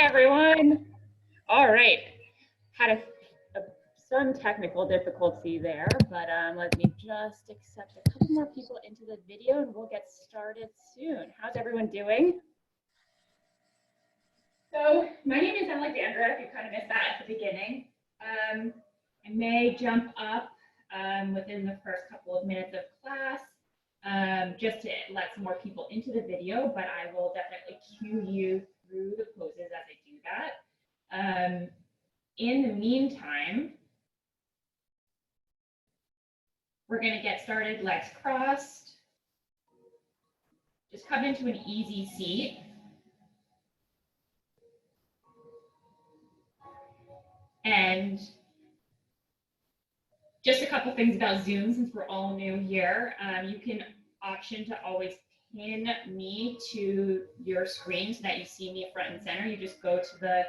everyone. All right, had some technical difficulty there, but let me just accept a couple more people into the video and we'll get started soon. How's everyone doing? So my name is Alexandra, if you kind of missed that at the beginning. I may jump up within the first couple of minutes of class just to let some more people into the video, but I will definitely cue you through the poses as I do that. In the meantime, we're going to get started, legs crossed. Just come into an easy seat. And just a couple things about Zoom, since we're all new here. You can option to always pin me to your screen so that you see me front and center. You just go to the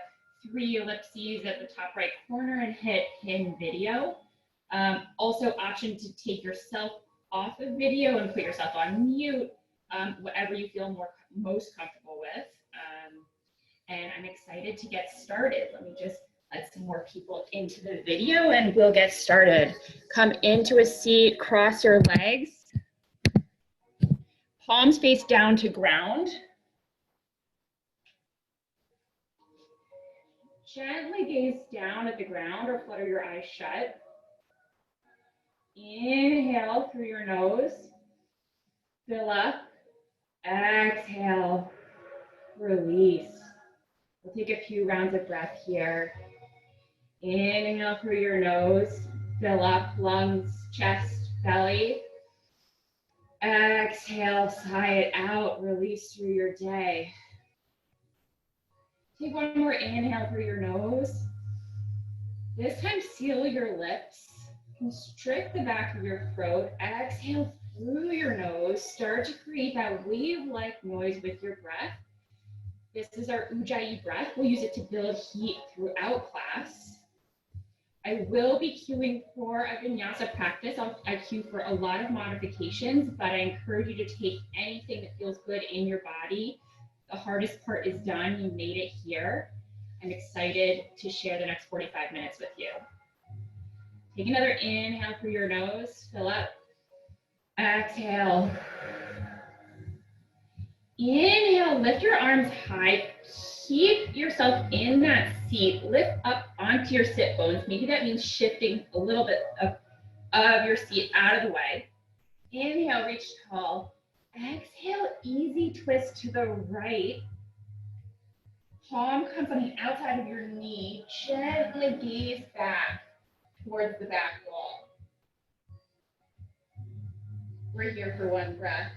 3 ellipses at the top right corner and hit pin video. Also option to take yourself off of video and put yourself on mute, whatever you feel most comfortable with. And I'm excited to get started. Let me just let some more people into the video and we'll get started. Come into a seat, cross your legs. Palms face down to ground. Gently gaze down at the ground or flutter your eyes shut. Inhale through your nose. Fill up. Exhale. Release. We'll take a few rounds of breath here. Inhale through your nose. Fill up lungs, chest, belly. Exhale, sigh it out. Release through your day. Take one more inhale through your nose. This time, seal your lips. Constrict the back of your throat. Exhale through your nose. Start to create that wave-like noise with your breath. This is our Ujjayi breath. We'll use it to build heat throughout class. I will be cueing for a Vinyasa practice. I cue for a lot of modifications, but I encourage you to take anything that feels good in your body. The hardest part is done. You made it here. I'm excited to share the next 45 minutes with you. Take another inhale through your nose. Fill up. Exhale. Inhale, lift your arms high. Keep yourself in that seat. Lift up onto your sit bones. Maybe that means shifting a little bit of your seat out of the way. Inhale, reach tall. Exhale, easy twist to the right. Palm comes on the outside of your knee. Gently gaze back towards the back wall. We're here for one breath.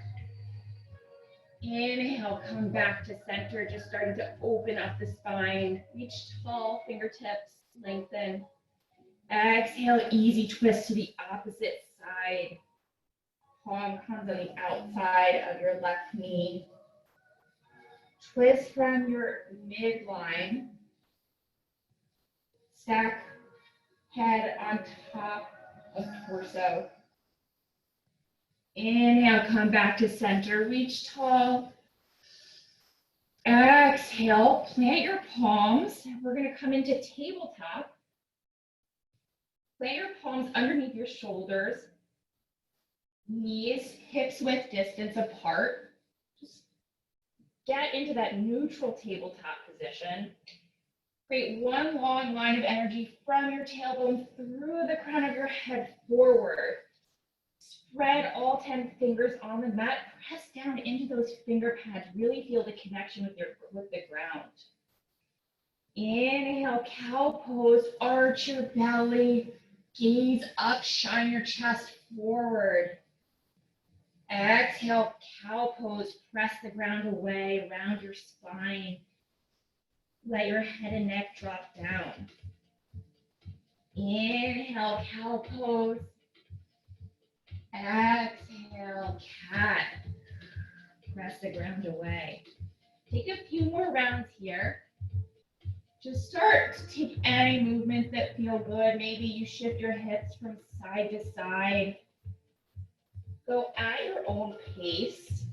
Inhale, come back to center, just starting to open up the spine. Reach tall, fingertips lengthen. Exhale, easy twist to the opposite side. Palm comes on the outside of your left knee. Twist from your midline. Stack head on top of torso. Inhale, come back to center, reach tall. Exhale, plant your palms. We're going to come into tabletop. Plant your palms underneath your shoulders. Knees, hips width distance apart. Just get into that neutral tabletop position. Create one long line of energy from your tailbone through the crown of your head forward. Spread all 10 fingers on the mat. Press down into those finger pads. Really feel the connection with the ground. Inhale, cow pose. Arch your belly. Gaze up. Shine your chest forward. Exhale, cow pose. Press the ground away. Round your spine. Let your head and neck drop down. Inhale, cow pose. Exhale, cat. Press the ground away. Take a few more rounds here. Just start to take any movements that feel good. Maybe you shift your hips from side to side. Go at your own pace.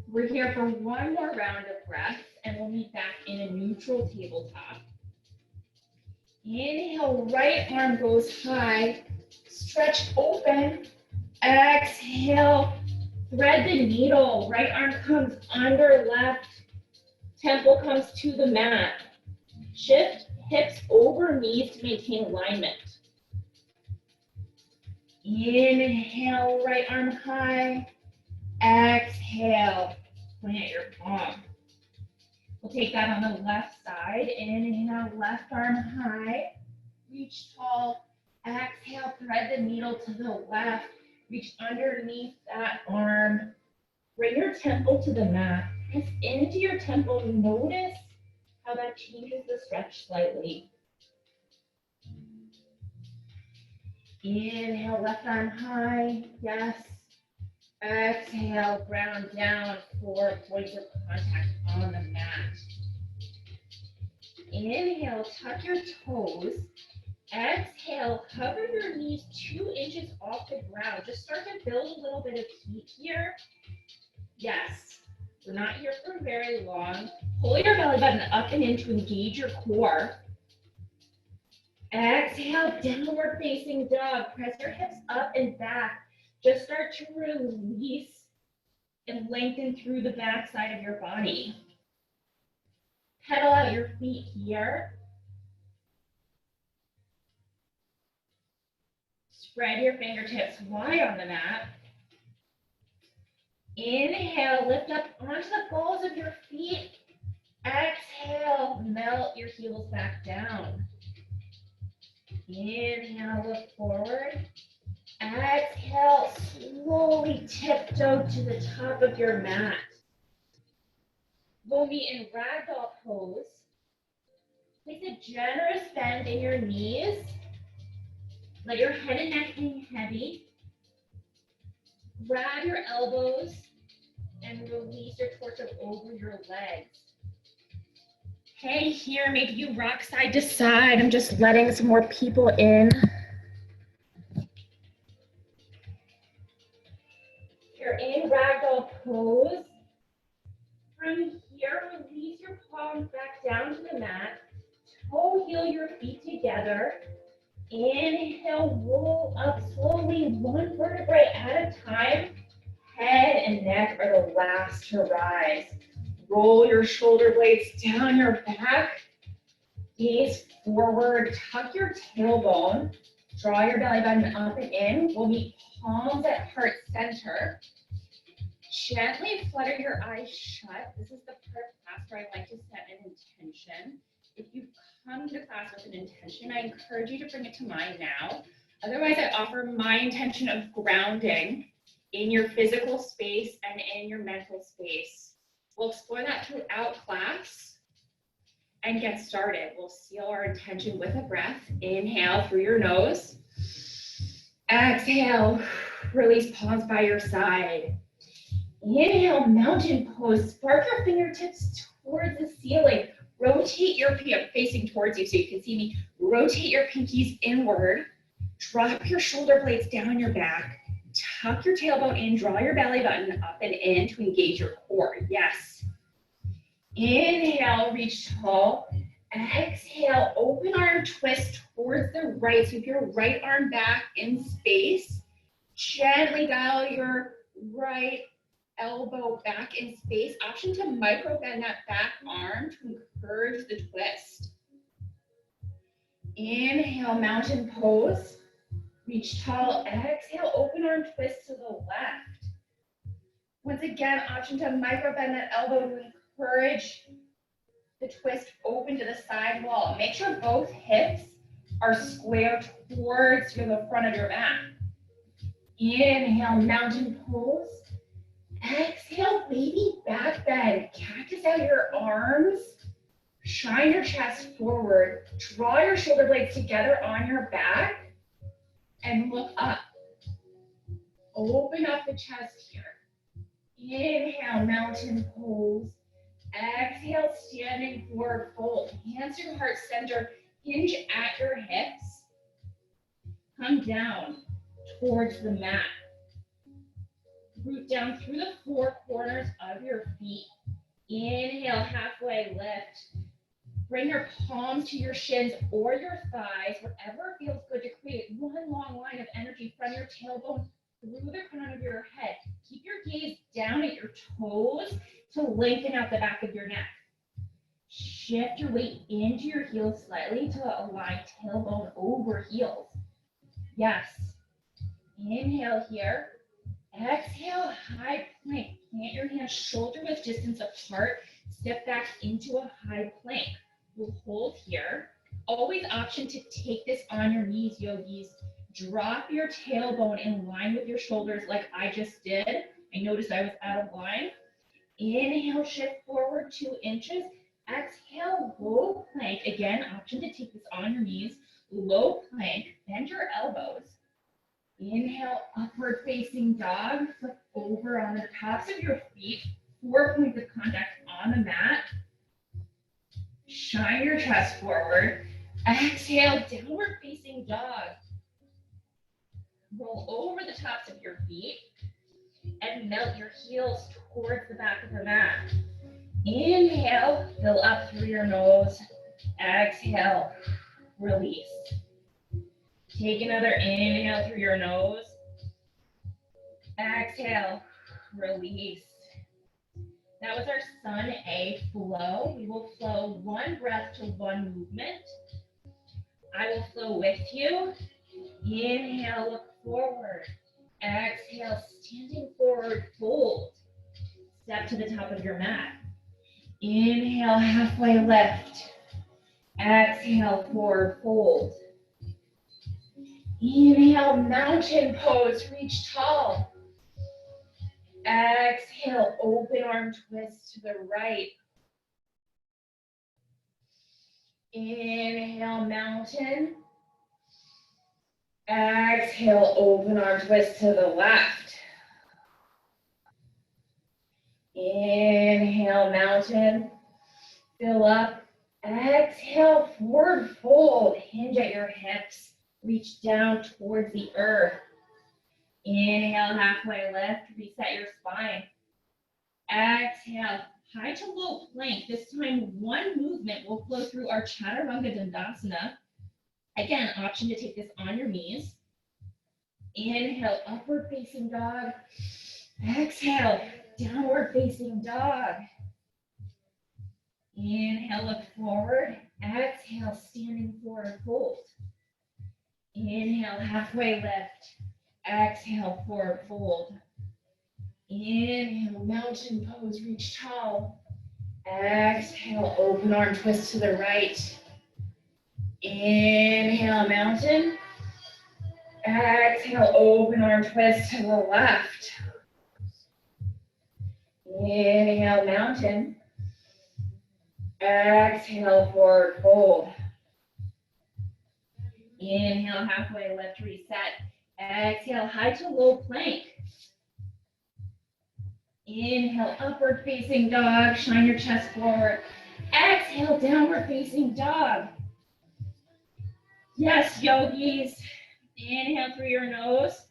We're here for one more round of breath, and we'll meet back in a neutral tabletop. Inhale, right arm goes high, stretch open. Exhale, thread the needle. Right arm comes under left, temple comes to the mat. Shift hips over knees to maintain alignment. Inhale, right arm high. Exhale, plant your palm. We'll take that on the left side. Inhale, left arm high. Reach tall. Exhale, thread the needle to the left. Reach underneath that arm. Bring your temple to the mat. Press into your temple. Notice how that changes the stretch slightly. Inhale, left arm high. Yes. Exhale, ground down. 4 points of contact on the mat. Inhale, tuck your toes. Exhale, hover your knees 2 inches off the ground. Just start to build a little bit of heat here. Yes, we're not here for very long. Pull your belly button up and in to engage your core. Exhale, downward facing dog. Press your hips up and back. Just start to release and lengthen through the back side of your body. Pedal out your feet here. Spread your fingertips wide on the mat. Inhale, lift up onto the balls of your feet. Exhale, melt your heels back down. Inhale, look forward. Exhale, slowly tiptoe to the top of your mat. We'll be in ragdoll pose. Place a generous bend in your knees. Let your head and neck hang heavy. Grab your elbows and release your torso over your legs. Hey, here, maybe you rock side to side. I'm just letting some more people in. You're in ragdoll pose. From here, release your palms back down to the mat. Toe heel your feet together. Inhale, roll up slowly, 1 vertebrae at a time. Head and neck are the last to rise. Roll your shoulder blades down your back. Gaze forward, tuck your tailbone. Draw your belly button up and in. We'll meet palms at heart center. Gently flutter your eyes shut. This is the part of class where I like to set an intention. If you come to class with an intention, I encourage you to bring it to mind now. Otherwise, I offer my intention of grounding in your physical space and in your mental space. We'll explore that throughout class and get started. We'll seal our intention with a breath. Inhale through your nose. Exhale, release palms by your side. Inhale, mountain pose. Spark your fingertips towards the ceiling. Rotate your facing towards you so you can see me. Rotate your pinkies inward. Drop your shoulder blades down your back. Tuck your tailbone in. Draw your belly button up and in to engage your core. Yes. Inhale, reach tall. Exhale, open arm twist towards the right. Sweep your right arm back in space. Gently dial your right elbow back in space. Option to micro bend that back arm to encourage the twist. Inhale, mountain pose. Reach tall. Exhale, open arm twist to the left. Once again, option to micro bend that elbow to encourage the twist open to the side wall. Make sure both hips are square towards the front of your mat. Inhale, mountain pose. Exhale, baby back bend. Cactus out your arms. Shine your chest forward. Draw your shoulder blades together on your back and look up. Open up the chest here. Inhale, mountain pose. Exhale, standing forward fold. Hands to heart center. Hinge at your hips. Come down towards the mat. Root down through the four corners of your feet. Inhale, halfway lift. Bring your palms to your shins or your thighs, wherever it feels good, to create one long line of energy from your tailbone through the crown of your head. Keep your gaze down at your toes to lengthen out the back of your neck. Shift your weight into your heels slightly to align tailbone over heels. Yes. Inhale here. Exhale, high plank. Plant your hands shoulder width distance apart. Step back into a high plank. We'll hold here. Always option to take this on your knees, yogis. Drop your tailbone in line with your shoulders like I just did. I noticed I was out of line. Inhale, shift forward 2 inches. Exhale, low plank. Again, option to take this on your knees. Low plank, bend your elbows. Inhale, upward facing dog. Flip over on the tops of your feet. 4 points of contact on the mat. Shine your chest forward. Exhale, downward facing dog. Roll over the tops of your feet and melt your heels towards the back of the mat. Inhale, fill up through your nose. Exhale, release. Take another inhale through your nose. Exhale, release. That was our Sun A flow. We will flow 1 breath to 1 movement. I will flow with you. Inhale, look forward. Exhale, standing forward, fold. Step to the top of your mat. Inhale, halfway lift. Exhale, forward fold. Inhale, mountain pose, reach tall. Exhale, open arm twist to the right. Inhale, mountain. Exhale, open arm twist to the left. Inhale, mountain. Fill up. Exhale, forward fold. Hinge at your hips. Reach down towards the earth. Inhale, halfway lift. Reset your spine. Exhale, high to low plank. This time, 1 movement will flow through our Chaturanga Dandasana. Again, option to take this on your knees. Inhale, upward facing dog. Exhale, downward facing dog. Inhale, look forward. Exhale, standing forward fold. Inhale, halfway lift. Exhale, forward fold. Inhale, mountain pose, reach tall. Exhale, open arm twist to the right. Inhale, mountain. Exhale, open arm twist to the left. Inhale, mountain. Exhale, forward fold. Inhale, halfway lift, reset. Exhale, high to low plank. Inhale, upward facing dog. Shine your chest forward. Exhale, downward facing dog. Yes, yogis. Inhale through your nose.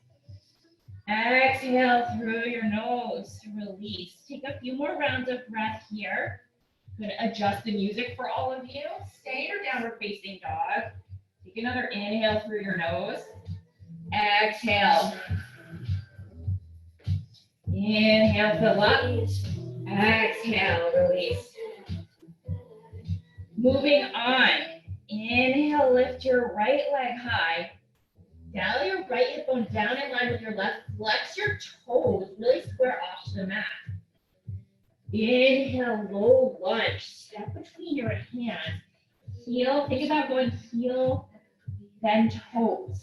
Exhale through your nose. Release. Take a few more rounds of breath here. I'm going to adjust the music for all of you. Stay in your downward facing dog. Take another inhale through your nose. Exhale. Inhale, fill up. Exhale, release. Moving on. Inhale, lift your right leg high. Dial your right hip bone down in line with your left. Flex your toes, really square off to the mat. Inhale, low lunge. Step between your hands. Heel, think about going heel, then toes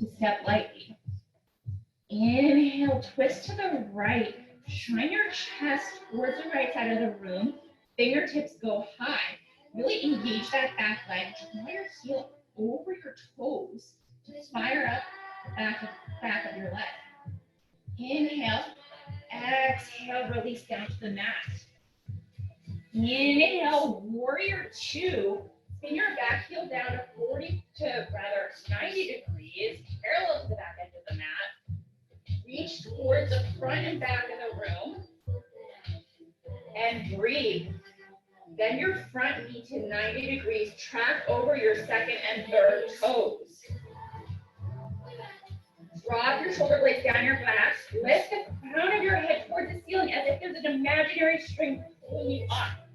to step lightly. Inhale, twist to the right. Shine your chest towards the right side of the room. Fingertips go high. Really engage that back leg. Draw your heel over your toes to fire up the back of your leg. Inhale, exhale, release down to the mat. Inhale, warrior 2. Spin your back heel down to 90 degrees, parallel to the back edge of the mat. Reach towards the front and back of the room. And breathe. Bend your front knee to 90 degrees. Track over your second and third toes. Drop your shoulder blades down your back. Lift the crown of your head towards the ceiling as if there's an imaginary string pulling you up.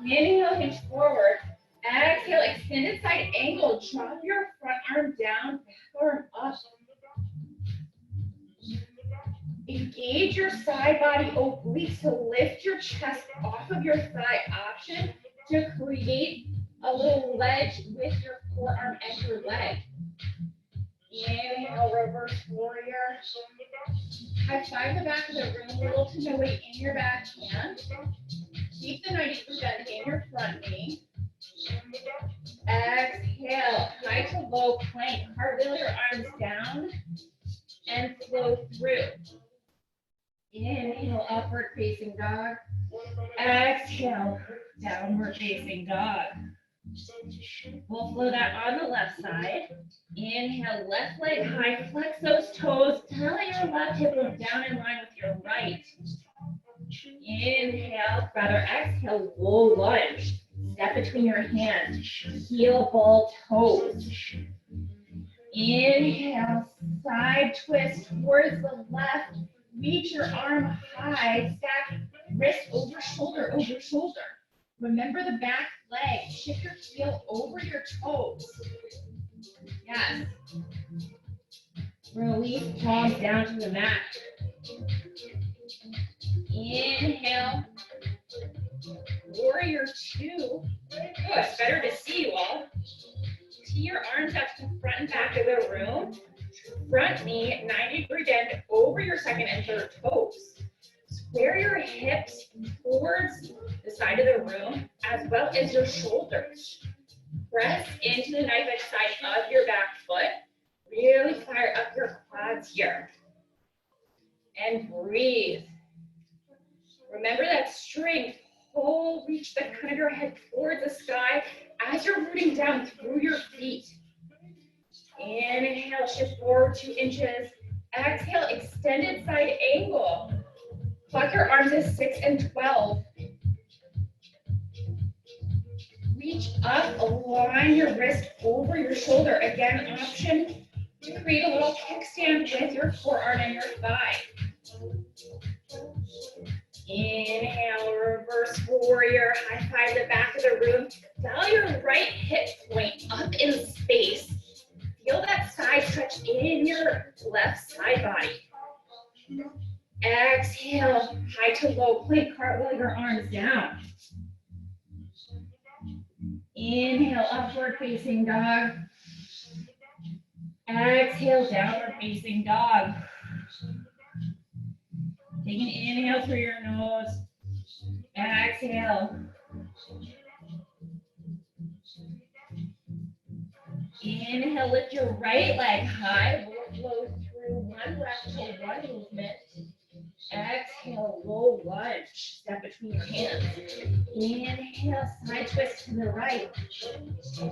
Inhale, hinge forward. Exhale, extended side angle. Drop your front arm down, back arm up. Engage your side body obliques to lift your chest off of your thigh option to create a little ledge with your forearm and your leg. Inhale, reverse warrior. High five the back of the room, little to no weight in your back hand. Keep the 90-degree bend in your front knee. Exhale, high to low plank. Cartwheel your arms down and flow through. Inhale, upward facing dog. Exhale, downward facing dog. We'll flow that on the left side. Inhale, left leg high, flex those toes. Tell your left hip go down in line with your right. Inhale, exhale, low lunge. Step between your hands. Heel, ball, toes. Inhale, side twist towards the left. Reach your arm high, stack wrist over shoulder, over shoulder. Remember the back leg. Shift your heel over your toes. Yes. Release palms down to the mat. Inhale. Warrior two. Good. It's better to see you all. Tee your arms out to the front and back of the room. Front knee, 90-degree bend over your second and third toes. Square your hips towards the side of the room as well as your shoulders. Press into the knife edge side of your back foot. Really fire up your quads here. And breathe. Remember that strength. Hold, reach the crown of your head towards the sky as you're rooting down through your feet. Inhale, shift forward 2 inches. Exhale, extended side angle. Pluck your arms at 6 and 12. Reach up, align your wrist over your shoulder. Again, option to create a little kickstand with your forearm and your thigh. Inhale, reverse warrior. High five the back of the room. Dial your right hip point up in space. Feel that side stretch in your left side body. Exhale, high to low plank, cartwheel your arms down. Inhale, upward facing dog. Exhale, downward facing dog. Take an inhale through your nose. Exhale. Inhale, lift your right leg high. We'll flow through one breath to one movement. Exhale, low lunge. Step between your hands. Inhale, side twist to the right.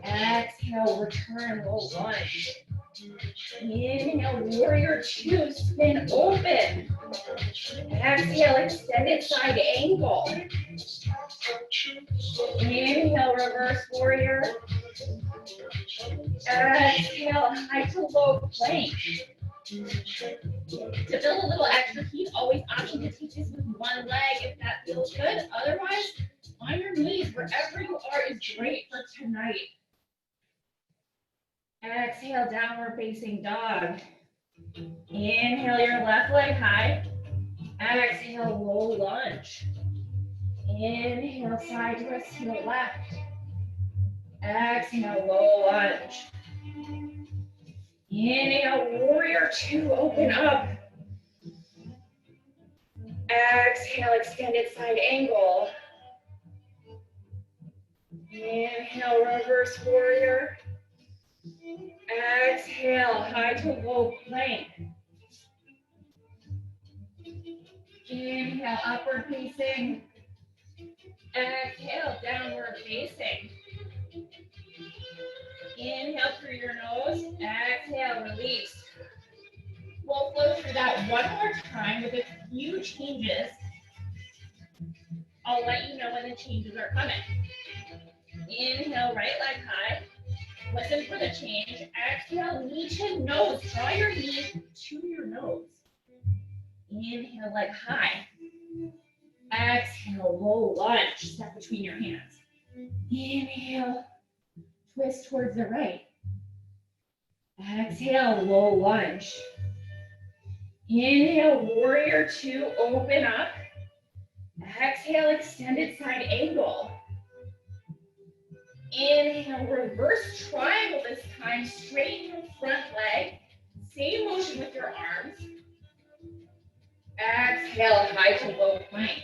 Exhale, return, low lunge. Inhale, warrior two, spin open. Exhale, extended side angle. Inhale, reverse warrior. Exhale, high to low plank. To build a little extra heat, always option to take this with one leg if that feels good. Otherwise, on your knees, wherever you are is great for tonight. Exhale, downward facing dog. Inhale your left leg high. Exhale, low lunge. Inhale, side twist to the left. Exhale, low lunge. Inhale, warrior two, open up. Exhale, extended side angle. Inhale, reverse warrior. Exhale, high to low plank. Inhale, upward facing. Exhale, downward facing. Inhale through your nose. Exhale, release. We'll flow through that one more time with a few changes. I'll let you know when the changes are coming. Inhale, right leg high. Listen for the change. Exhale, knee to nose. Draw your knee to your nose. Inhale, leg high. Exhale, low lunge. Step between your hands. Inhale, twist towards the right. Exhale, low lunge. Inhale, warrior two, open up. Exhale, extended side angle. Inhale, reverse triangle this time, straighten your front leg. Same motion with your arms. Exhale, high to low plank.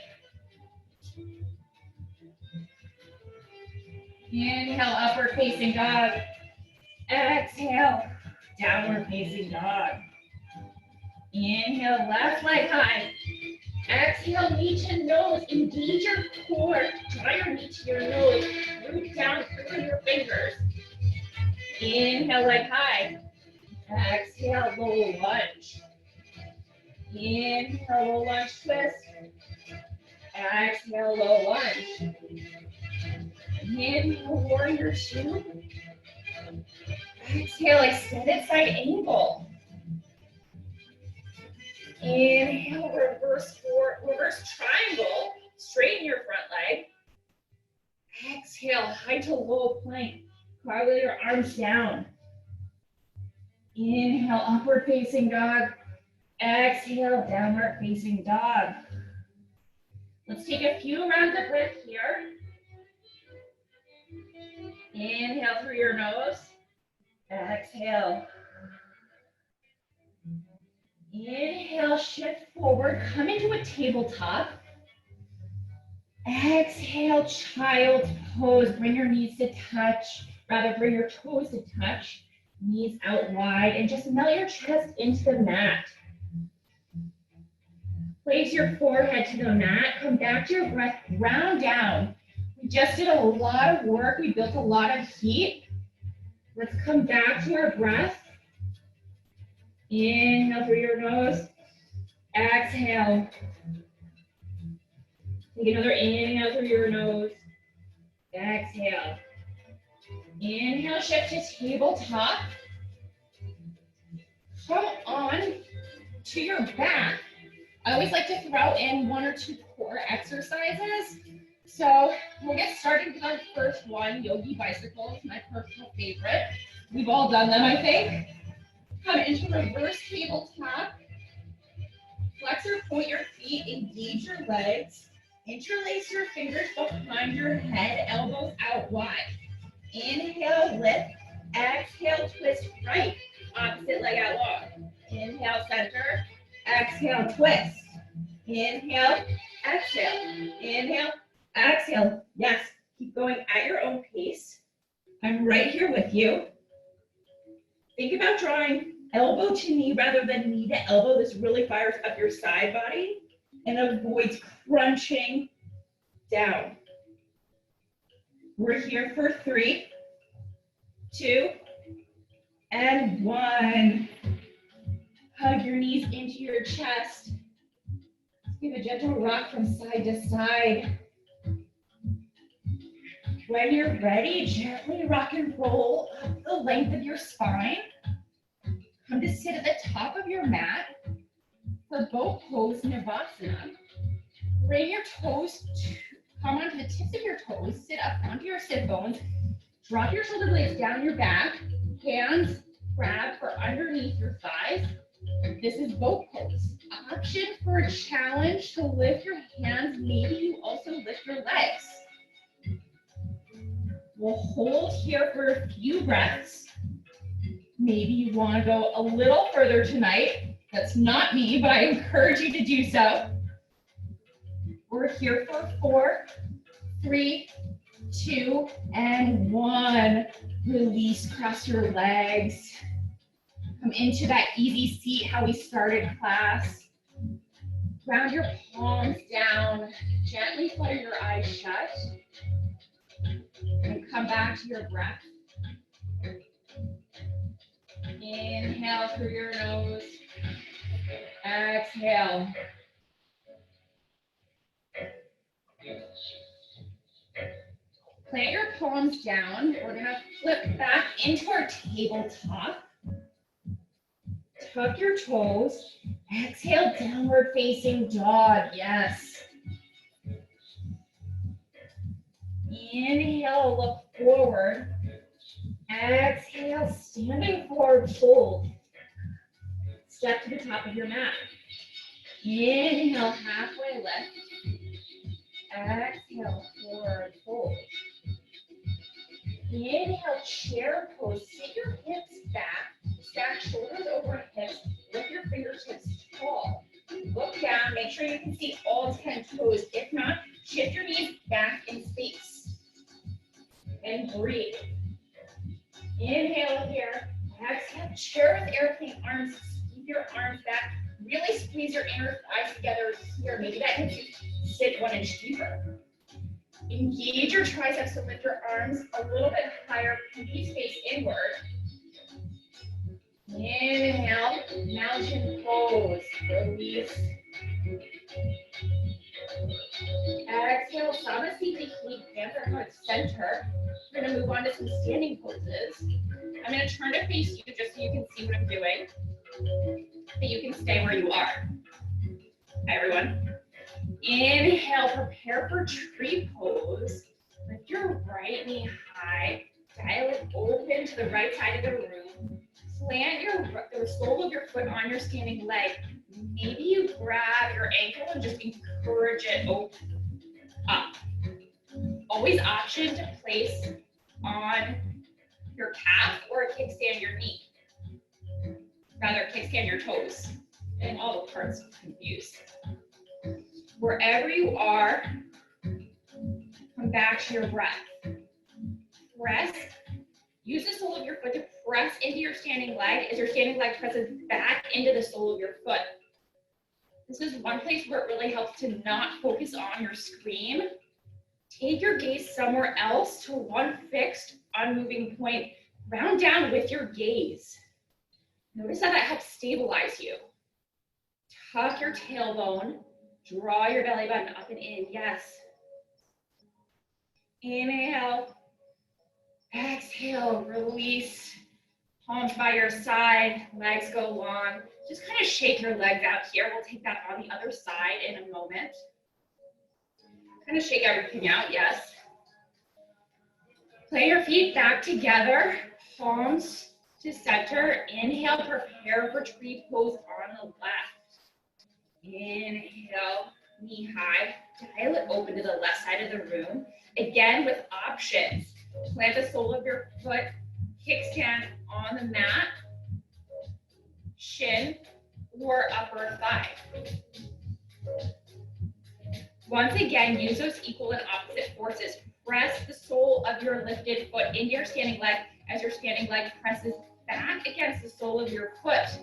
Inhale, upward facing dog. Exhale, downward facing dog. Inhale, left leg high. Exhale, knee to nose. Engage your core. Draw your knee to your nose. Root down through your fingers. Inhale, leg high. Exhale, low lunge. Inhale, low lunge twist. Exhale, low lunge. Inhale, warrior two. Exhale, extended side angle. Inhale, reverse triangle. Straighten your front leg. Exhale, high to low plank. Carve your arms down. Inhale, upward facing dog. Exhale, downward facing dog. Let's take a few rounds of breath here. Inhale through your nose. Exhale. Inhale, shift forward, come into a tabletop. Exhale, child's pose. Bring your knees to touch, bring your toes to touch. Knees out wide, and just melt your chest into the mat. Place your forehead to the mat. Come back to your breath, ground down. We just did a lot of work. We built a lot of heat. Let's come back to our breath. Inhale through your nose. Exhale. Take another inhale through your nose. Exhale. Inhale, shift to tabletop. Come on to your back. I always like to throw in one or two core exercises. So we'll get started with our first one, yogi bicycles, my personal favorite. We've all done them, I think. Come into reverse tabletop. Flex or point your feet, engage your legs. Interlace your fingers behind your head, elbows out wide. Inhale, lift. Exhale, twist right. Opposite leg out long. Inhale, center. Exhale, twist. Inhale, exhale. Inhale, exhale. Yes, keep going at your own pace. I'm right here with you. Think about drawing elbow to knee rather than knee to elbow. This really fires up your side body and avoids crunching down. We're here for 3, 2, and 1. Hug your knees into your chest. Give a gentle rock from side to side. When you're ready, gently rock and roll up the length of your spine. Come to sit at the top of your mat for both pose Navasana. Bring your toes, come onto the tips of your toes, sit up onto your sit bones. Drop your shoulder blades down your back. Hands grab for underneath your thighs. This is boat pose. Option for a challenge to lift your hands. Maybe you also lift your legs. We'll hold here for a few breaths. Maybe you want to go a little further tonight. That's not me, but I encourage you to do so. We're here for 4, 3, 2, and 1. Release, cross your legs. Come into that easy seat, how we started class. Ground your palms down. Gently flutter your eyes shut. And come back to your breath. Inhale through your nose. Exhale. Plant your palms down. We're gonna flip back into our tabletop. Tuck your toes. Exhale, downward facing dog. Yes. Inhale, look forward. Exhale, standing forward fold. Step to the top of your mat. Inhale, halfway lift. Exhale, forward fold. Inhale, chair pose. Sit your hips back. Stack shoulders over hips. Lift your fingertips tall. Look down. Make sure you can see all 10 toes. If not, shift your knees back in space. And breathe. Inhale here. Exhale, chair with airplane arms. Keep your arms back. Really squeeze your inner thighs together here. Maybe that helps you sit 1 inch deeper. Engage your triceps to lift your arms a little bit higher. Pinkies face inward. Inhale, mountain pose. Release. Exhale, Samasthiti, hands are heart center. We're going to move on to some standing poses. I'm going to turn to face you just so you can see what I'm doing. But you can stay where you are. Hi, everyone. Inhale, prepare for tree pose. Lift your right knee high. Dial it open to the right side of the room. Plant the sole of your foot on your standing leg. Maybe you grab your ankle and just encourage it open up. Always option to place on your calf or kickstand your knee. Rather, kickstand your toes. And all the parts confused. Wherever you are, come back to your breath. Press. Use the sole of your foot to press into your standing leg as your standing leg presses back into the sole of your foot. This is one place where it really helps to not focus on your scream. Take your gaze somewhere else to one fixed, unmoving point. Round down with your gaze. Notice how that helps stabilize you. Tuck your tailbone. Draw your belly button up and in. Yes. Inhale. Exhale. Release. Palms by your side. Legs go long. Just kind of shake your legs out here. We'll take that on the other side in a moment. Kind of shake everything out. Yes. Play your feet back together. Palms to center. Inhale. Prepare for tree pose on the left. Inhale, knee high, dial it open to the left side of the room. Again, with options. Plant the sole of your foot, kickstand on the mat, shin, or upper thigh. Once again, use those equal and opposite forces. Press the sole of your lifted foot into your standing leg as your standing leg presses back against the sole of your foot.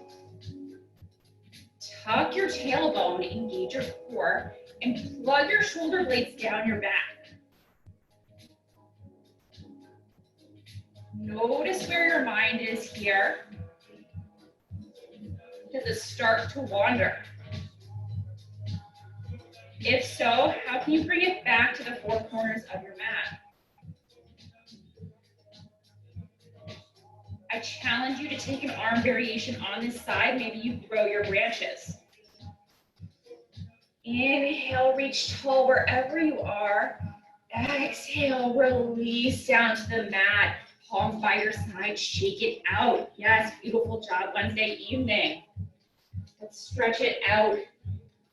Tuck your tailbone, engage your core, and plug your shoulder blades down your back. Notice where your mind is here. Does it start to wander? If so, how can you bring it back to the four corners of your mat? I challenge you to take an arm variation on this side. Maybe you grow your branches. Inhale, reach tall wherever you are. Exhale, release down to the mat. Palms by your side, shake it out. Yes, beautiful job Wednesday evening. Let's stretch it out.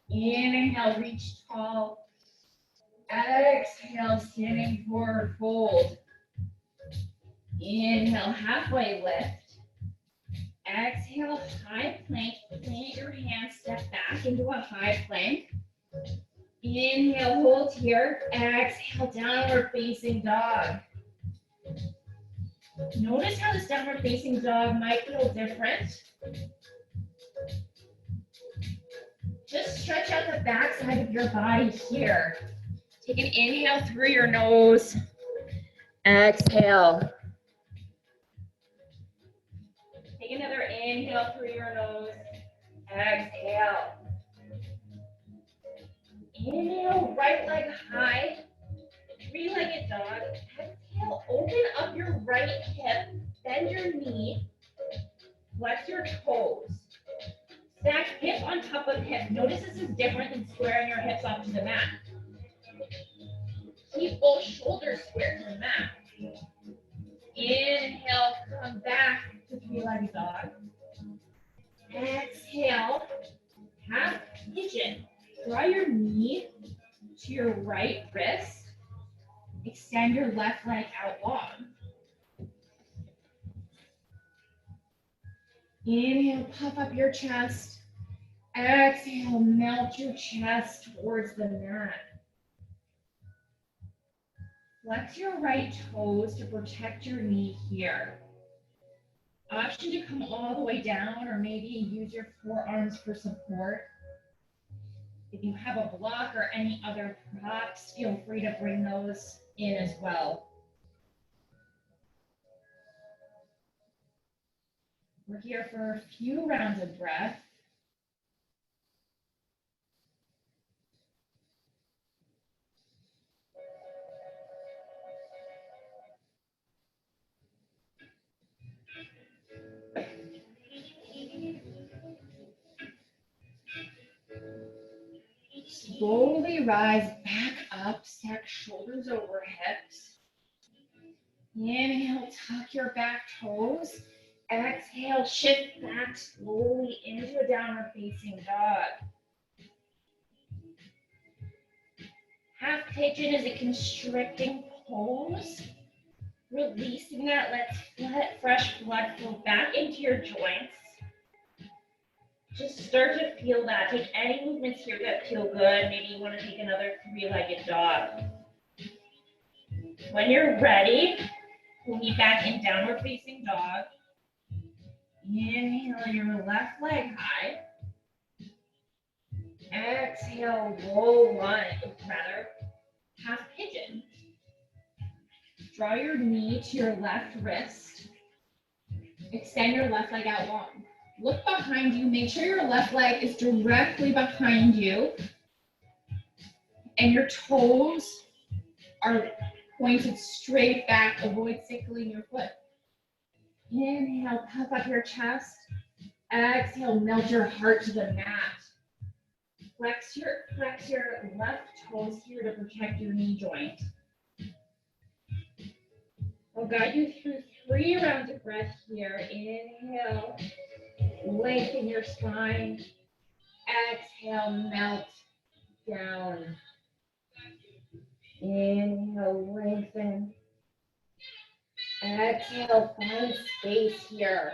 Inhale, reach tall. Exhale, standing forward fold. Inhale, halfway lift. Exhale, high plank. Plant your hands, step back into a high plank. Inhale, hold here. Exhale, downward facing dog. Notice how this downward facing dog might feel different. Just stretch out the back side of your body here. Take an inhale through your nose. Exhale. Take another inhale through your nose. Exhale. Inhale, right leg high. Three-legged dog. Exhale, open up your right hip. Bend your knee. Flex your toes. Stack hip on top of hip. Notice this is different than squaring your hips onto the mat. Keep both shoulders square to the mat. Inhale, come back to three-legged dog. Exhale, half pigeon. Draw your knee to your right wrist. Extend your left leg out long. Inhale, puff up your chest. Exhale, melt your chest towards the mat. Flex your right toes to protect your knee here. Option to come all the way down or maybe use your forearms for support. If you have a block or any other props, feel free to bring those in as well. We're here for a few rounds of breath. Slowly rise back up, stack shoulders over hips. Inhale, tuck your back toes. Exhale, shift back slowly into a downward facing dog. Half pigeon is a constricting pose. Releasing that, let's let fresh blood flow back into your joints. Just start to feel that. Take any movements here that feel good. Maybe you want to take another three-legged dog. When you're ready, we'll be back in downward facing dog. Inhale your left leg high. Exhale, low lunge, half pigeon. Draw your knee to your left wrist. Extend your left leg out long. Look behind you. Make sure your left leg is directly behind you. And your toes are pointed straight back. Avoid sickling your foot. Inhale, puff up your chest. Exhale, melt your heart to the mat. Flex your left toes here to protect your knee joint. I'll guide you through 3 rounds of breath here. Inhale, lengthen your spine. Exhale, melt down. Inhale, lengthen. Exhale, find space here.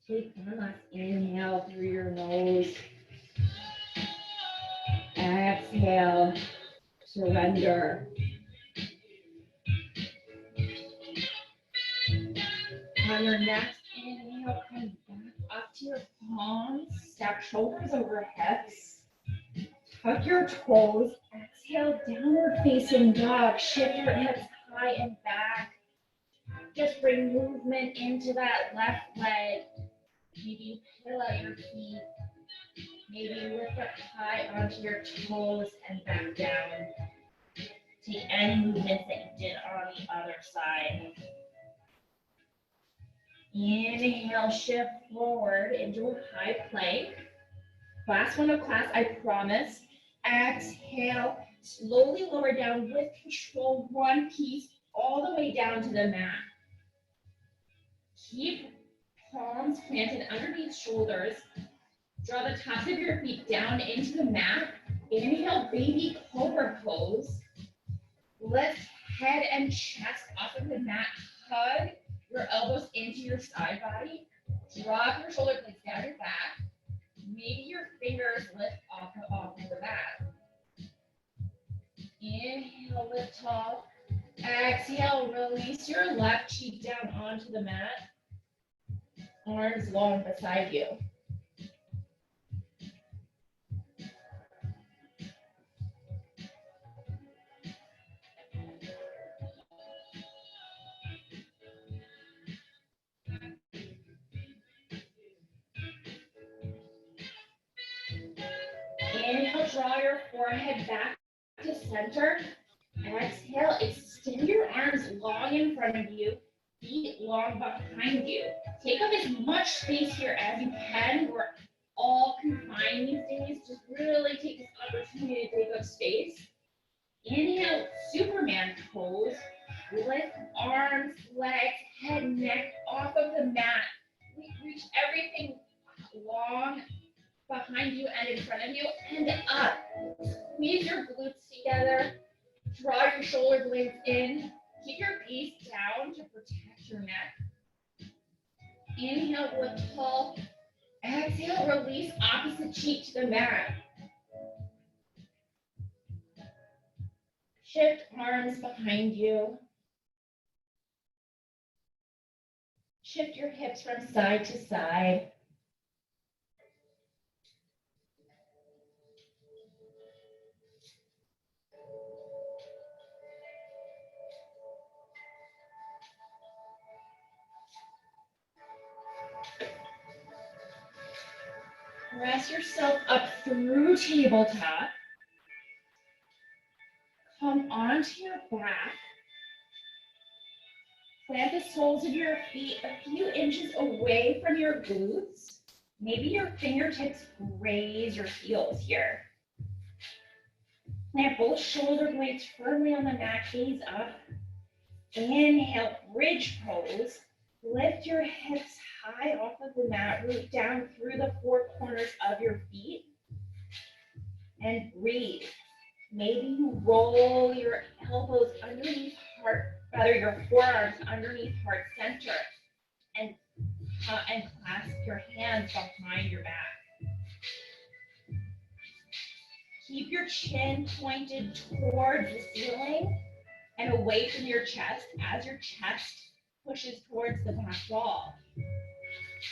Take one last inhale through your nose. Exhale, surrender. On your next inhale, come back up to your palms. Stack shoulders over hips. Tuck your toes. Exhale, downward facing dog. Shift your hips high and back. Just bring movement into that left leg. Maybe peel out your feet. Maybe lift up high onto your toes and back down. Take any movements that you did on the other side. Inhale, shift forward into a high plank. Last one of class, I promise. Exhale, slowly lower down with control, one piece all the way down to the mat. Keep palms planted underneath shoulders. Draw the tops of your feet down into the mat. Inhale, baby cobra pose. Lift head and chest off of the mat. Hug your elbows into your side body. Drop your shoulder blades down your back. Maybe your fingers lift off of the mat. Inhale, lift tall. Exhale, release your left cheek down onto the mat. Arms long beside you. draw your forehead back to center. Exhale, extend your arms long in front of you, feet long behind you. Take up as much space here as you can. We're all confined these days. Just really take this opportunity to take up space. Inhale, Superman pose. Lift arms, legs, head, neck off of the mat. Reach everything long behind you and in front of you and up. Squeeze your glutes together. Draw your shoulder blades in. Keep your gaze down to protect your neck. Inhale, lift tall. Exhale, release opposite cheek to the mat. Shift arms behind you. Shift your hips from side to side. Press yourself up through tabletop. Come onto your back. Plant the soles of your feet a few inches away from your glutes. Maybe your fingertips graze your heels here. Plant both shoulder blades firmly on the mat, gaze up. Inhale, bridge pose. Lift your hips high off of the mat, root down through the four corners of your feet. And breathe. Maybe you roll your elbows underneath your forearms underneath heart center and clasp your hands behind your back. Keep your chin pointed towards the ceiling and away from your chest as your chest pushes towards the back wall.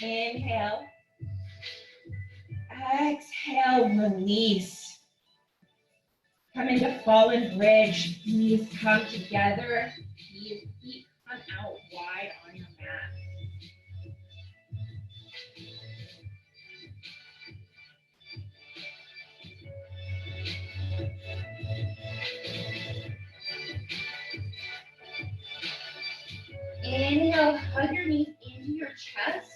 Inhale. Exhale, release. Come into fallen bridge. Knees come together. Feet come out wide on your mat. Inhale, hug your knees into your chest.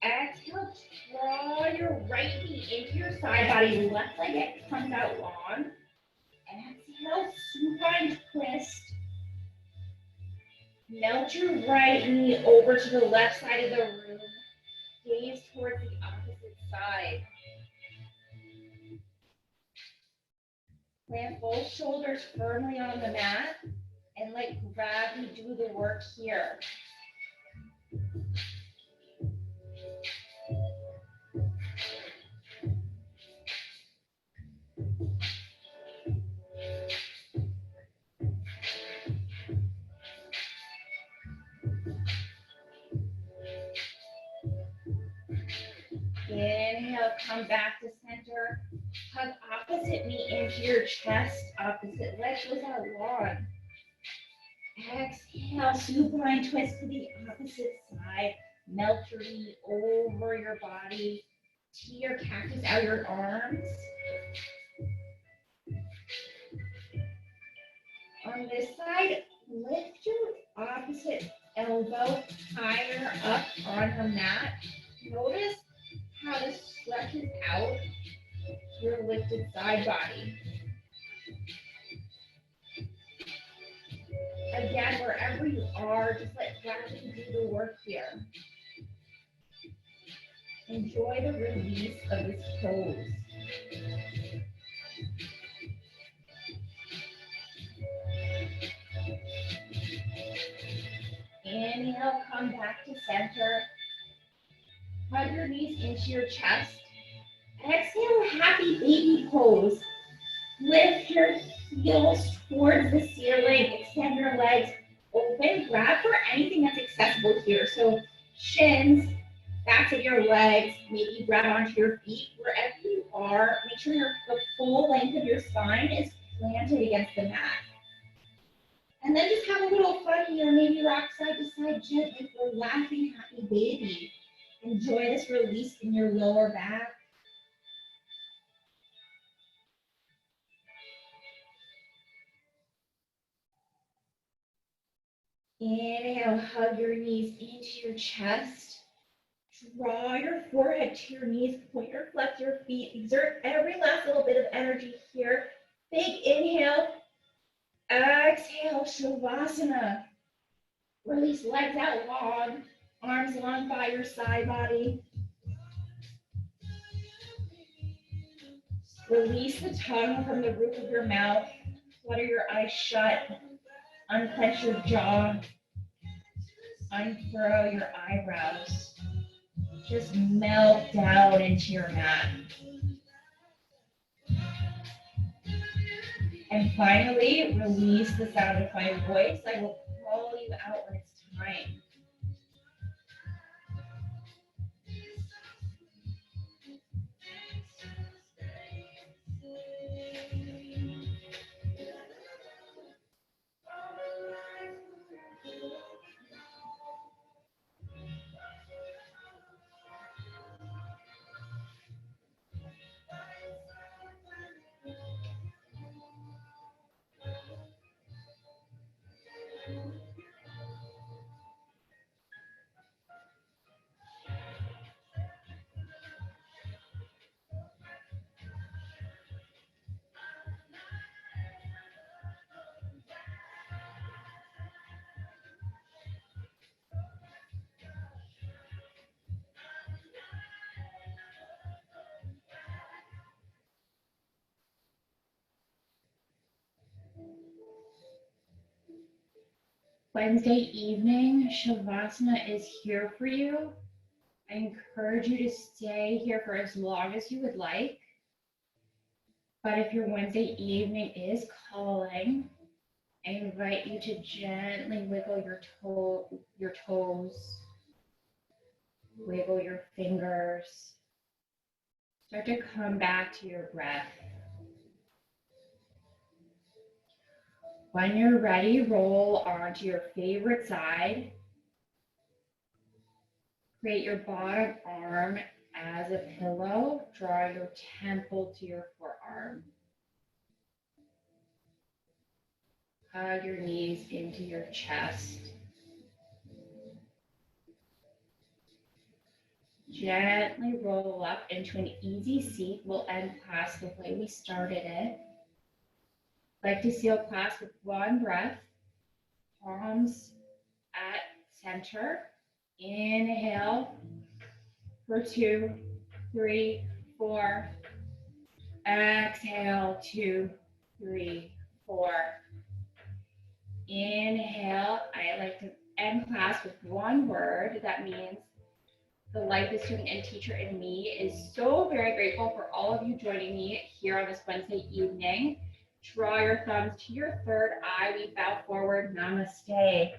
Exhale, draw your right knee into your side body. Left leg comes out long. Exhale, supine twist. Melt your right knee over to the left side of the room. Gaze towards the opposite side. Plant both shoulders firmly on the mat and let gravity do the work here. Inhale, come back to center. Hug opposite knee into your chest. Opposite leg goes out long. Exhale, supine twist to the opposite side. Melt your knee over your body. Tee your cactus out your arms. On this side, lift your opposite elbow higher up on the mat. Notice how this stretches out your lifted side body. Again, wherever you are, just let gravity do the work here. Enjoy the release of this pose. Inhale, come back to center. Hug your knees into your chest. Exhale, happy baby pose. Lift your heels towards the ceiling. Extend your legs open. Grab for anything that's accessible here. So shins, backs of your legs, maybe grab onto your feet. Wherever you are, make sure the full length of your spine is planted against the mat. And then just have a little fun here. Maybe rock side to side gently for laughing happy baby. Enjoy this release in your lower back. Inhale, hug your knees into your chest. Draw your forehead to your knees, point or flex your feet, exert every last little bit of energy here. Big inhale, exhale, Shavasana. Release legs out long, arms long by your side body. Release the tongue from the roof of your mouth. Flutter your eyes shut. Unclench your jaw. Unfurrow your eyebrows. Just melt down into your mat. And finally, release the sound of my voice. I will call you out when it's time. Wednesday evening, Shavasana is here for you. I encourage you to stay here for as long as you would like. But if your Wednesday evening is calling, I invite you to gently wiggle your toes, wiggle your fingers. Start to come back to your breath. When you're ready, roll onto your favorite side. Create your bottom arm as a pillow. Draw your temple to your forearm. Hug your knees into your chest. Gently roll up into an easy seat. We'll end class the way we started it. Like to seal class with one breath. Palms at center. Inhale for 2, 3, 4. Exhale, 2, 3, 4. Inhale. I like to end class with one word. That means the life, the student, and teacher in me is so very grateful for all of you joining me here on this Wednesday evening. Draw your thumbs to your third eye. We bow forward. Namaste.